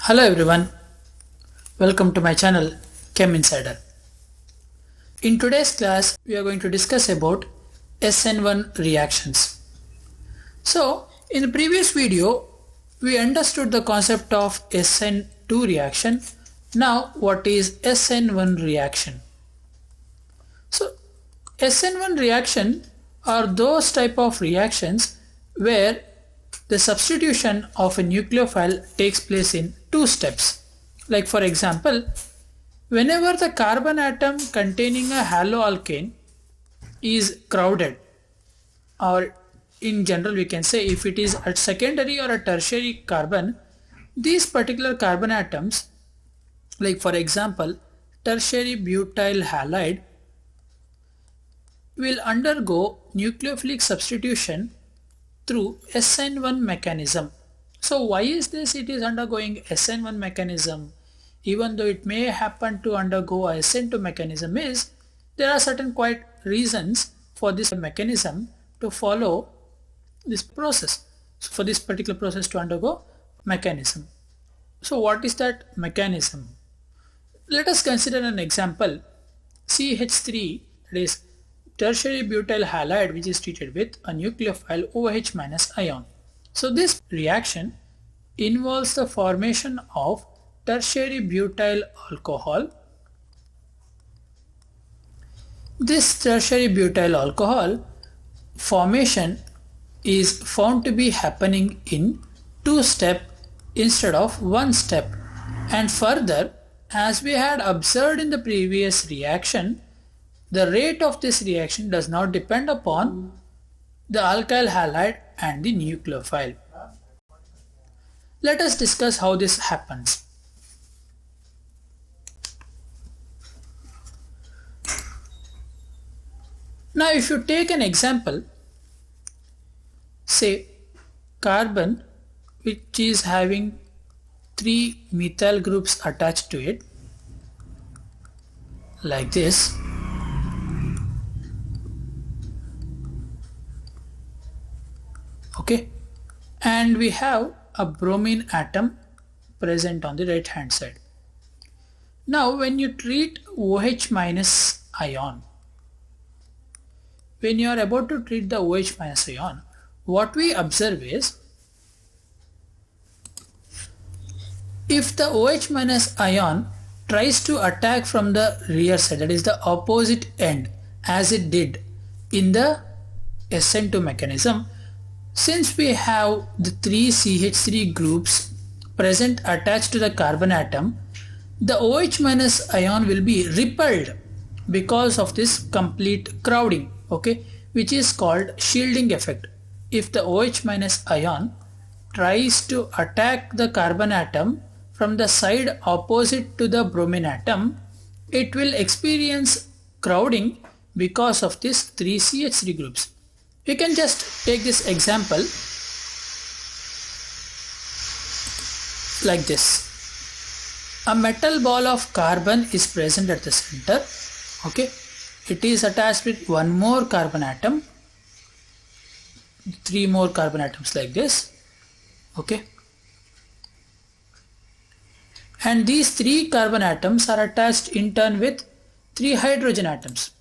Hello everyone, welcome to my channel Chem Insider. In today's class we are going to discuss about SN1 reactions. So in the previous video we understood the concept of SN2 reaction. Now what is SN1 reaction? So SN1 reaction are those type of reactions where the substitution of a nucleophile takes place in two steps. Like for example, whenever the carbon atom containing a haloalkane is crowded, or in general we can say if it is a secondary or a tertiary carbon, these particular carbon atoms, like for example tertiary butyl halide, will undergo nucleophilic substitution through SN1 mechanism. So why is this it is undergoing SN1 mechanism even though it may happen to undergo a SN2 mechanism? Is there are certain quite reasons for this mechanism to follow this process, so for this particular process to undergo mechanism. So what is that mechanism? Let us consider an example. CH3, that is tertiary butyl halide, which is treated with a nucleophile OH minus ion. So this reaction involves the formation of tertiary butyl alcohol. This tertiary butyl alcohol formation is found to be happening in two steps instead of one step, and further, as we had observed in the previous reaction, the rate of this reaction does not depend upon the alkyl halide and the nucleophile. Let us discuss how this happens. Now if you take an example, say carbon which is having 3 methyl groups attached to it, like this. Okay, and we have a bromine atom present on the right hand side. Now when you treat OH minus ion, when you are about to treat the OH minus ion, what we observe is if the OH minus ion tries to attack from the rear side, that is the opposite end, as it did in the SN2 mechanism, since we have the 3 CH3 groups present attached to the carbon atom, the OH minus ion will be repelled because of this complete crowding, okay, which is called shielding effect. If the OH minus ion tries to attack the carbon atom from the side opposite to the bromine atom, it will experience crowding because of these 3 CH3 groups. We can just take this example like this. A metal ball of carbon is present at the center. Okay, it is attached with one more carbon atom, 3 more carbon atoms like this. Okay, and these 3 carbon atoms are attached in turn with 3 hydrogen atoms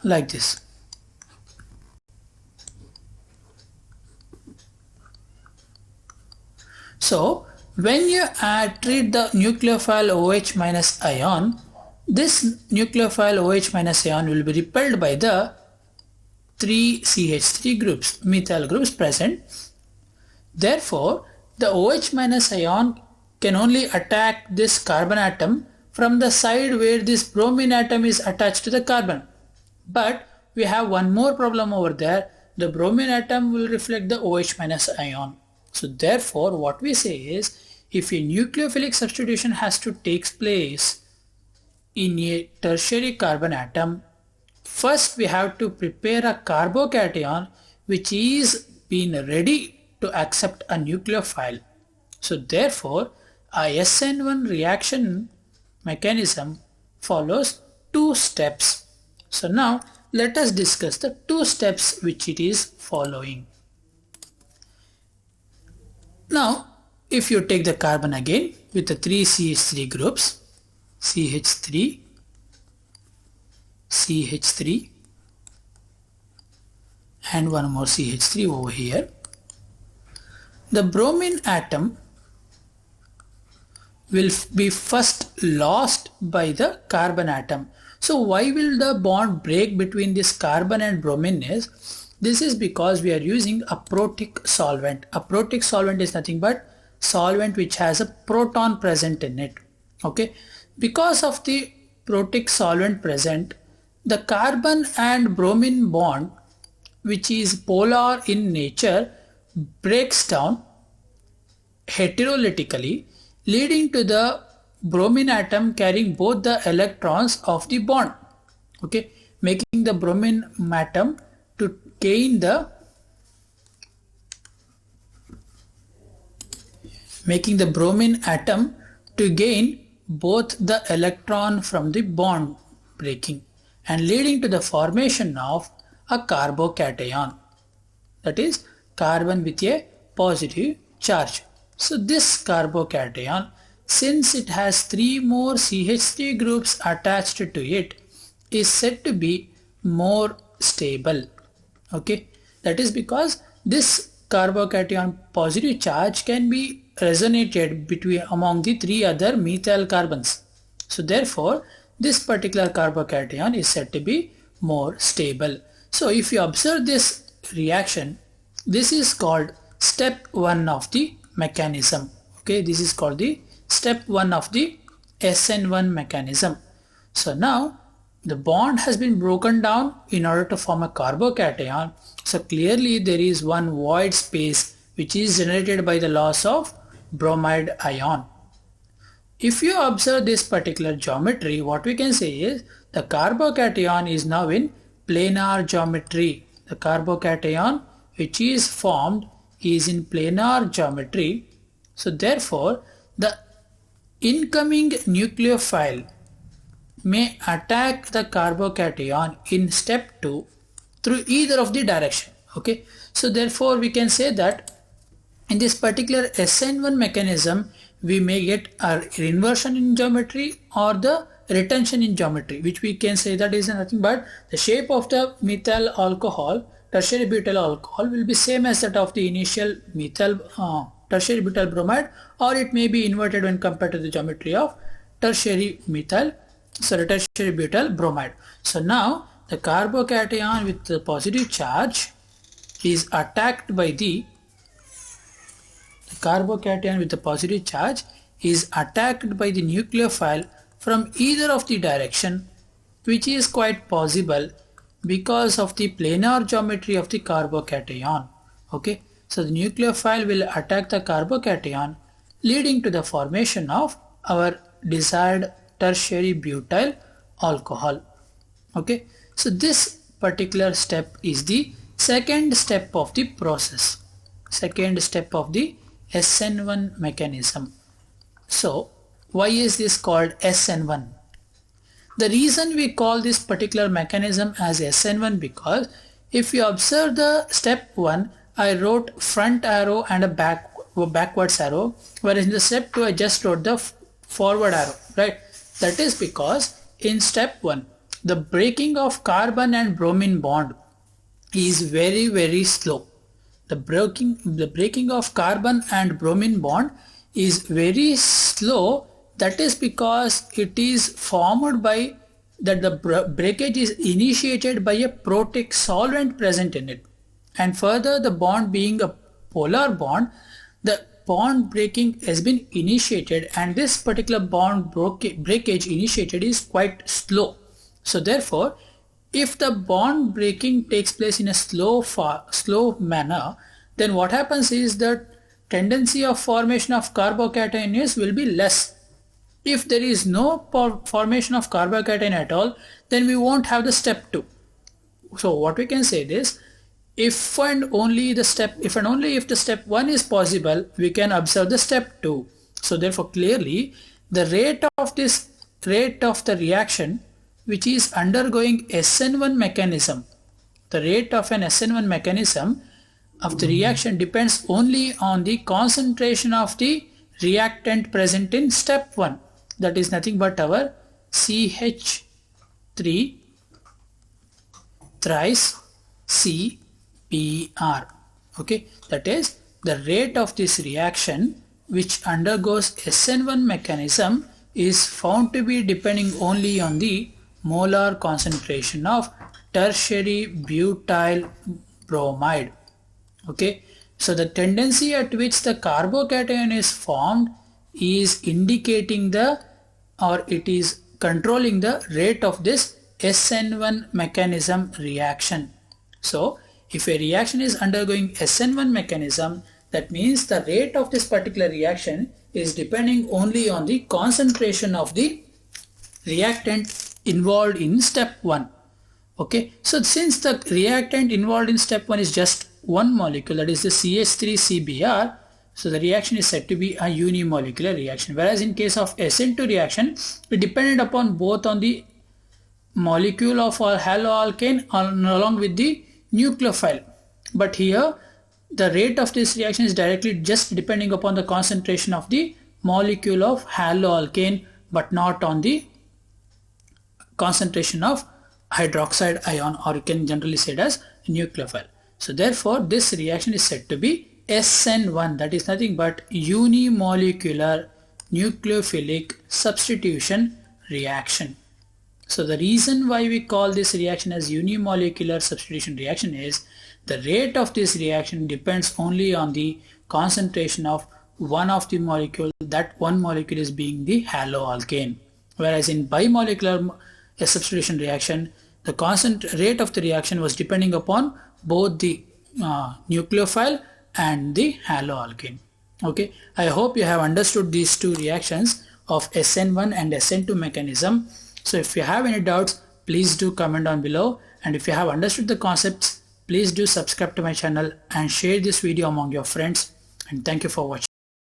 like this. So when you treat the nucleophile OH minus ion, this nucleophile OH minus ion will be repelled by the 3 CH3 groups, methyl groups present. Therefore, the OH minus ion can only attack this carbon atom from the side where this bromine atom is attached to the carbon. But we have one more problem over there. The bromine atom will reflect the OH minus ion. So therefore what we say is, if a nucleophilic substitution has to take place in a tertiary carbon atom, first we have to prepare a carbocation which is been ready to accept a nucleophile. So therefore a SN1 reaction mechanism follows two steps. So now let us discuss the two steps which it is following. Now if you take the carbon again with the 3 CH3 groups, CH3, CH3 and one more CH3 over here, the bromine atom will be first lost by the carbon atom. So why will the bond break between this carbon and bromine is? This is because we are using a protic solvent. A protic solvent is nothing but solvent which has a proton present in it. Okay, because of the protic solvent present, the carbon and bromine bond, which is polar in nature, breaks down heterolytically, leading to the bromine atom carrying both the electrons of the bond. Okay, making the bromine atom to gain the both the electron from the bond breaking and leading to the formation of a carbocation, that is carbon with a positive charge. So this carbocation, since it has 3 more CH3 groups attached to it, is said to be more stable. Okay, that is because this carbocation positive charge can be resonated among the 3 other methyl carbons. So therefore this particular carbocation is said to be more stable. So if you observe this reaction, this is called step 1 of the mechanism. Okay, this is called the step 1 of the SN1 mechanism. So now the bond has been broken down in order to form a carbocation. So clearly there is one void space which is generated by the loss of bromide ion. If you observe this particular geometry, what we can say is the carbocation is now in planar geometry. The carbocation which is formed is in planar geometry. So therefore the incoming nucleophile may attack the carbocation in step 2 through either of the direction. Okay, so therefore we can say that in this particular SN1 mechanism we may get a inversion in geometry or the retention in geometry, which we can say that is nothing but the shape of the methyl alcohol, tertiary butyl alcohol, will be same as that of the initial methyl tertiary butyl bromide, or it may be inverted when compared to the geometry of tertiary butyl bromide. So now the carbocation with the positive charge is attacked by the nucleophile from either of the direction, which is quite possible because of the planar geometry of the carbocation. Okay, so the nucleophile will attack the carbocation, leading to the formation of our desired tertiary butyl alcohol. Okay, so this particular step is the second step of the process, second step of the SN1 mechanism. So why is this called SN1? The reason we call this particular mechanism as SN1 because if you observe the step 1, I wrote front arrow and a backwards arrow, whereas in the step 2 I just wrote the forward arrow, right? That is because in step 1 the breaking of carbon and bromine bond is very slow. The breaking of carbon and bromine bond is very slow. That is because it is formed by that the breakage is initiated by a protic solvent present in it, and further the bond being a polar bond, the bond breaking has been initiated, and this particular bond breakage initiated is quite slow. So therefore if the bond breaking takes place in a slow manner, then what happens is that tendency of formation of carbocations will be less. If there is no formation of carbocation at all, then we won't have the step 2. So what we can say is, if and only if the step 1 is possible, we can observe the step 2. So therefore clearly the rate of the reaction which is undergoing SN1 mechanism, the rate of an SN1 mechanism of the reaction depends only on the concentration of the reactant present in step 1. That is nothing but our CH3 thrice CBr. Okay, that is the rate of this reaction which undergoes SN1 mechanism is found to be depending only on the molar concentration of tertiary butyl bromide. Okay, so the tendency at which the carbocation is formed is indicating the, or it is controlling the rate of this SN1 mechanism reaction. So if a reaction is undergoing SN1 mechanism, that means the rate of this particular reaction is depending only on the concentration of the reactant involved in step 1. Okay, so since the reactant involved in step 1 is just one molecule, that is the CH3CBr, so the reaction is said to be a unimolecular reaction. Whereas in case of SN2 reaction, it depended upon both on the molecule of our haloalkane along with the nucleophile. But here the rate of this reaction is directly just depending upon the concentration of the molecule of haloalkane, but not on the concentration of hydroxide ion, or you can generally say it as nucleophile. So therefore this reaction is said to be SN1, that is nothing but unimolecular nucleophilic substitution reaction. So the reason why we call this reaction as unimolecular substitution reaction is the rate of this reaction depends only on the concentration of one of the molecule. That one molecule is being the haloalkane. Whereas in bimolecular substitution reaction, the constant rate of the reaction was depending upon both the nucleophile and the haloalkane. Okay, I hope you have understood these two reactions of SN1 and SN2 mechanism. So if you have any doubts, please do comment down below, and if you have understood the concepts, please do subscribe to my channel and share this video among your friends, and thank you for watching.